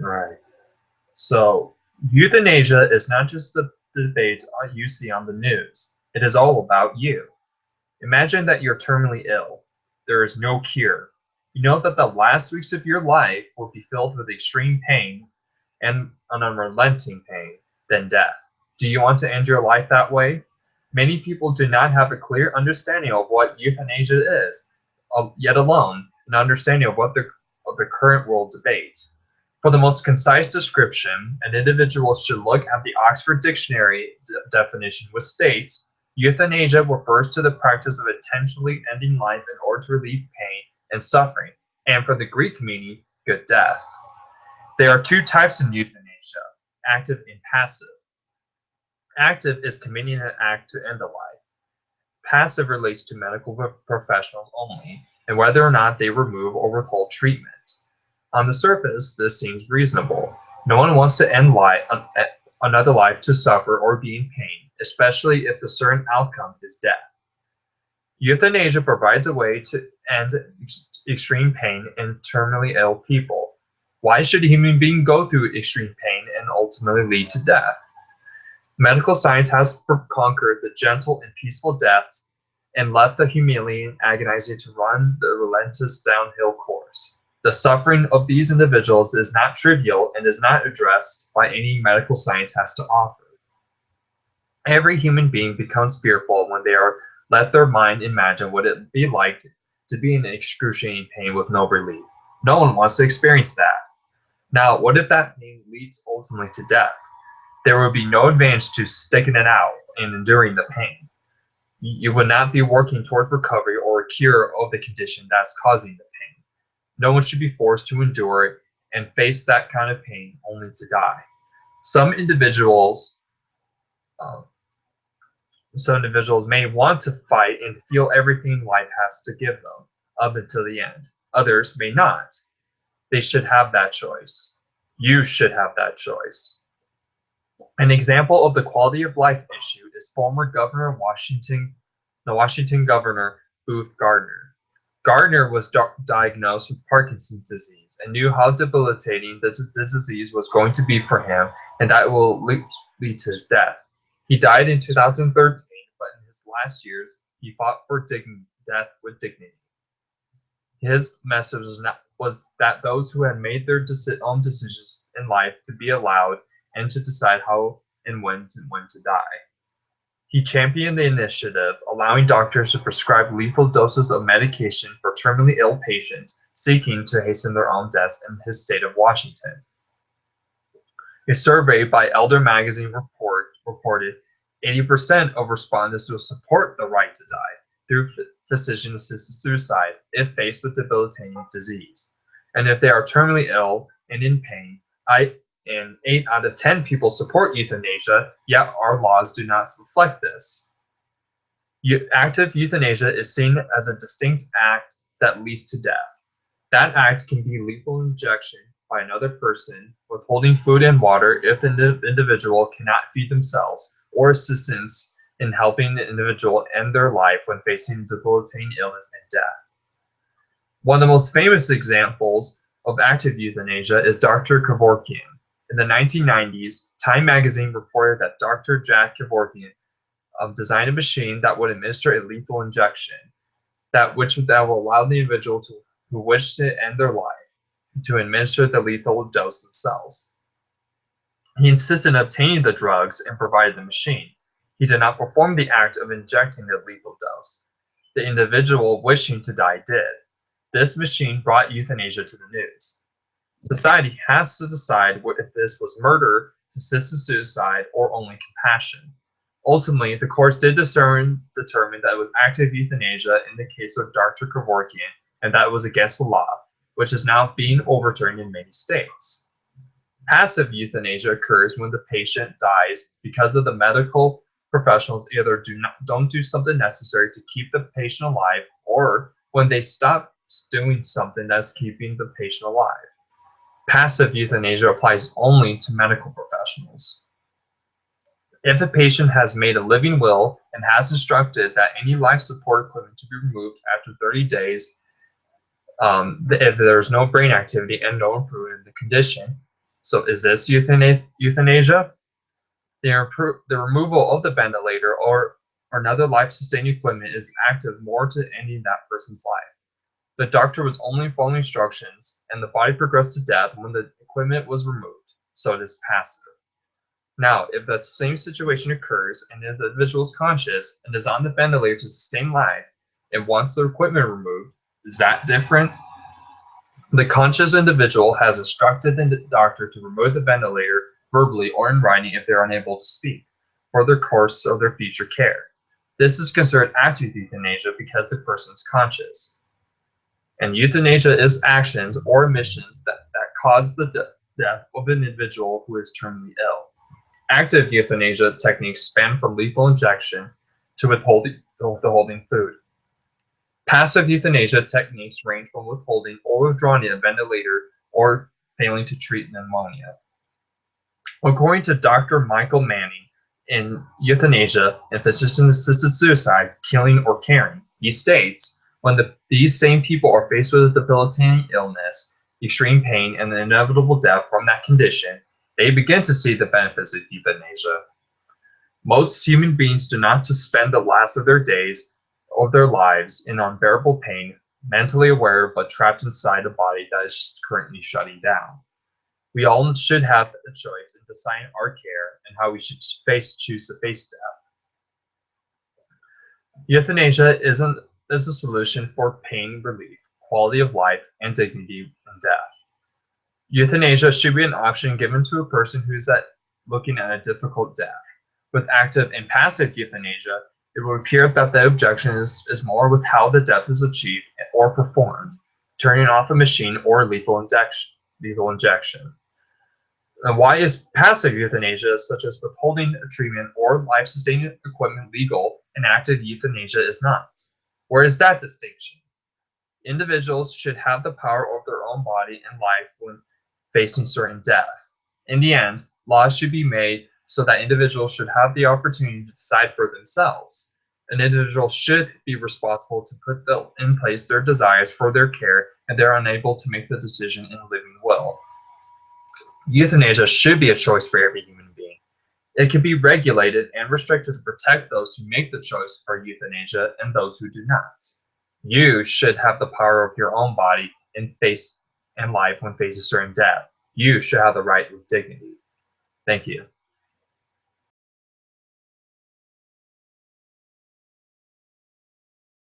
Right. So, euthanasia is not just the debate you see on the news. It is all about you. Imagine that you're terminally ill. There is no cure. You know that the last weeks of your life will be filled with extreme pain and an unrelenting pain, then death. Do you want to end your life that way? Many people do not have a clear understanding of what euthanasia is, yet alone an understanding of the current world debate. For the most concise description, an individual should look at the Oxford Dictionary definition, which states euthanasia refers to the practice of intentionally ending life in order to relieve pain and suffering, and for the Greek meaning, good death. There are two types of euthanasia, active and passive. Active is committing an act to end a life. Passive relates to medical professionals only, and whether or not they remove or withhold treatment. On the surface, this seems reasonable. No one wants to end another life to suffer or be in pain, especially if the certain outcome is death. Euthanasia provides a way to end extreme pain in terminally ill people. Why should a human being go through extreme pain and ultimately lead to death? Medical science has conquered the gentle and peaceful deaths and left the humiliating, agonizing to run the relentless downhill course. The suffering of these individuals is not trivial and is not addressed by any medical science has to offer. Every human being becomes fearful when they are let their mind imagine what it would be like to be in excruciating pain with no relief. No one wants to experience that. Now, what if that pain leads ultimately to death? There would be no advantage to sticking it out and enduring the pain. You would not be working towards recovery or a cure of the condition that's causing the pain. No one should be forced to endure it and face that kind of pain only to die. Some individuals, um, some individuals may want to fight and feel everything life has to give them up until the end. Others may not. They should have that choice. You should have that choice. An example of the quality of life issue is former Governor of the Washington Governor Booth Gardner. Gardner was diagnosed with Parkinson's disease and knew how debilitating this disease was going to be for him and that it will lead to his death. He died in 2013, but in his last years, he fought for death with dignity. His message was that those who had made their own decisions in life to be allowed and to decide how and when to die. He championed the initiative, allowing doctors to prescribe lethal doses of medication for terminally ill patients seeking to hasten their own deaths in his state of Washington. A survey by Elder Magazine reported 80% of respondents will support the right to die through physician-assisted suicide if faced with debilitating disease. And if they are terminally ill and in pain, 8 out of 10 people support euthanasia, yet our laws do not reflect this. Active euthanasia is seen as a distinct act that leads to death. That act can be lethal injection by another person, withholding food and water if the individual cannot feed themselves, or assistance in helping the individual end their life when facing debilitating illness and death. One of the most famous examples of active euthanasia is Dr. Kevorkian. In the 1990s, Time magazine reported that Dr. Jack Kevorkian designed a machine that would administer a lethal injection, that will allow the individual who wished to end their life to administer the lethal dose themselves. He insisted on obtaining the drugs and provided the machine. He did not perform the act of injecting the lethal dose. The individual wishing to die did. This machine brought euthanasia to the news. Society has to decide if this was murder, assisted suicide, or only compassion. Ultimately, the courts did determine that it was active euthanasia in the case of Dr. Kevorkian, and that it was against the law, which is now being overturned in many states. Passive euthanasia occurs when the patient dies because of the medical professionals either don't do something necessary to keep the patient alive, or when they stop doing something that's keeping the patient alive. Passive euthanasia applies only to medical professionals. If a patient has made a living will and has instructed that any life support equipment to be removed after 30 days, if there's no brain activity and no improvement in the condition, So is this euthanasia? The removal of the ventilator or another life-sustaining equipment is active more to ending that person's life. The doctor was only following instructions, and the body progressed to death when the equipment was removed, so it is passive. Now, if the same situation occurs and if the individual is conscious and is on the ventilator to sustain life, and wants the equipment removed, is that different? The conscious individual has instructed the doctor to remove the ventilator verbally or in writing if they are unable to speak, for the course of their future care. This is considered active euthanasia because the person is conscious. And euthanasia is actions or omissions that cause the death of an individual who is terminally ill. Active euthanasia techniques span from lethal injection to withholding food. Passive euthanasia techniques range from withholding or withdrawing a ventilator or failing to treat pneumonia. According to Dr. Michael Manning, in Euthanasia and Physician-Assisted Suicide, Killing or Caring, he states, when these same people are faced with a debilitating illness, extreme pain, and the inevitable death from that condition, they begin to see the benefits of euthanasia. Most human beings do not just spend the last of their days of their lives in unbearable pain, mentally aware but trapped inside a body that is currently shutting down. We all should have a choice in deciding our care and how we should choose to face death. Euthanasia is a solution for pain relief, quality of life, and dignity in death. Euthanasia should be an option given to a person who is looking at a difficult death. With active and passive euthanasia, it will appear that the objection is more with how the death is achieved or performed, turning off a machine or lethal injection. And why is passive euthanasia, such as withholding a treatment or life-sustaining equipment, legal and active euthanasia is not? Where is that distinction? Individuals should have the power over their own body and life when facing certain death. In the end, laws should be made so that individuals should have the opportunity to decide for themselves. An individual should be responsible to put in place their desires for their care, and they're unable to make the decision in a living will. Euthanasia should be a choice for every human being. It can be regulated and restricted to protect those who make the choice for euthanasia and those who do not. You should have the power of your own body and life when facing certain death. You should have the right with dignity. Thank you.